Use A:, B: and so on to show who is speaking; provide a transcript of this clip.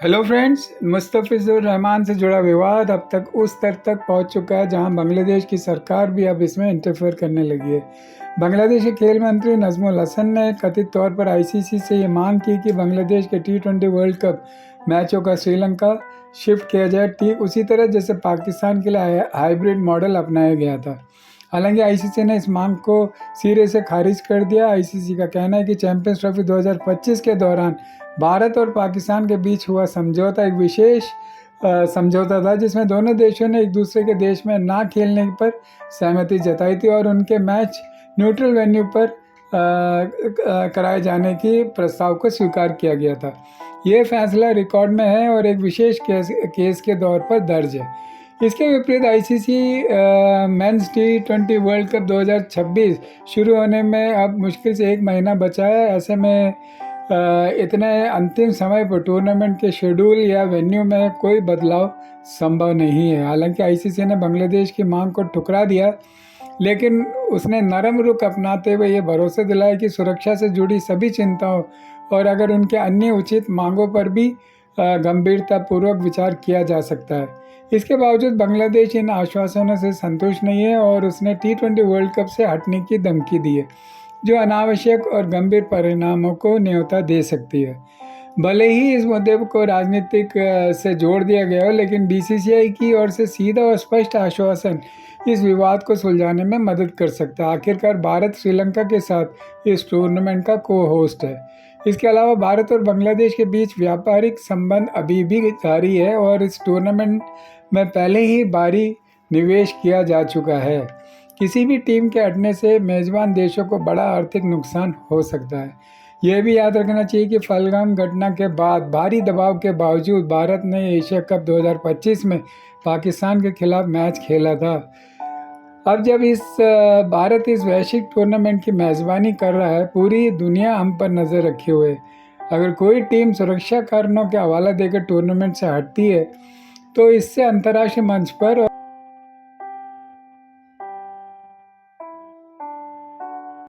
A: Hello friends, Mustafizur Rahman से जुड़ा विवाद अब तक उस स्तर तक पहुंच चुका है जहां बांग्लादेश की सरकार भी अब इसमें इंटरफेयर करने लगी है। बांग्लादेश के खेल मंत्री नजमुल हसन ने कथित तौर पर आईसीसी से ये मांग की कि बांग्लादेश के टी20 वर्ल्ड कप मैचों का श्रीलंका शिफ्ट किया जाए, ठीक उसी तरह जैसे पाकिस्तान के लिए हाइब्रिड मॉडल अपनाया गया था। हालांकि आईसीसी ने इस मांग को सिरे से खारिज कर दिया। आईसीसी का कहना है कि चैंपियंस ट्रॉफी 2025 के दौरान भारत और पाकिस्तान के बीच हुआ समझौता एक विशेष समझौता था जिसमें दोनों देशों ने एक दूसरे के देश में ना खेलने पर सहमति जताई थी और उनके मैच न्यूट्रल वेन्यू पर कराए जाने की प्रस्ताव को स्वीकार किया गया था। ये फैसला रिकॉर्ड में है और एक विशेष केस के तौर पर दर्ज है। इसके विपरीत आईसीसी मेंस टी20 वर्ल्ड कप 2026 शुरू होने में अब मुश्किल से एक महीना बचा है। ऐसे में इतने अंतिम समय पर टूर्नामेंट के शेड्यूल या वेन्यू में कोई बदलाव संभव नहीं है। हालांकि आईसीसी ने बांग्लादेश की मांग को ठुकरा दिया, लेकिन उसने नरम रुख अपनाते हुए ये भरोसा दिलाया कि सुरक्षा से जुड़ी सभी चिंताओं और अगर उनके अन्य उचित मांगों पर भी गंभीरतापूर्वक विचार किया जा सकता है। इसके बावजूद बांग्लादेश इन आश्वासनों से संतुष्ट नहीं है और उसने टी20 वर्ल्ड कप से हटने की धमकी दी है, जो अनावश्यक और गंभीर परिणामों को न्योता दे सकती है। भले ही इस मुद्दे को राजनीतिक से जोड़ दिया गया हो, लेकिन बीसीसीआई की ओर से सीधा और स्पष्ट आश्वासन इस विवाद को सुलझाने में मदद कर सकता है। आखिरकार भारत श्रीलंका के साथ इस टूर्नामेंट का को होस्ट है। इसके अलावा भारत और बांग्लादेश के बीच व्यापारिक संबंध अभी भी जारी है और इस टूर्नामेंट में पहले ही भारी निवेश किया जा चुका है। किसी भी टीम के हटने से मेजबान देशों को बड़ा आर्थिक नुकसान हो सकता है। यह भी याद रखना चाहिए कि पहलगाम घटना के बाद भारी दबाव के बावजूद भारत ने एशिया कप 2025 में पाकिस्तान के खिलाफ मैच खेला था। अब जब भारत इस वैश्विक टूर्नामेंट की मेज़बानी कर रहा है, पूरी दुनिया हम पर नज़र रखे हुए है। अगर कोई टीम सुरक्षा कारणों के हवाला देकर टूर्नामेंट से हटती है तो इससे अंतर्राष्ट्रीय मंच पर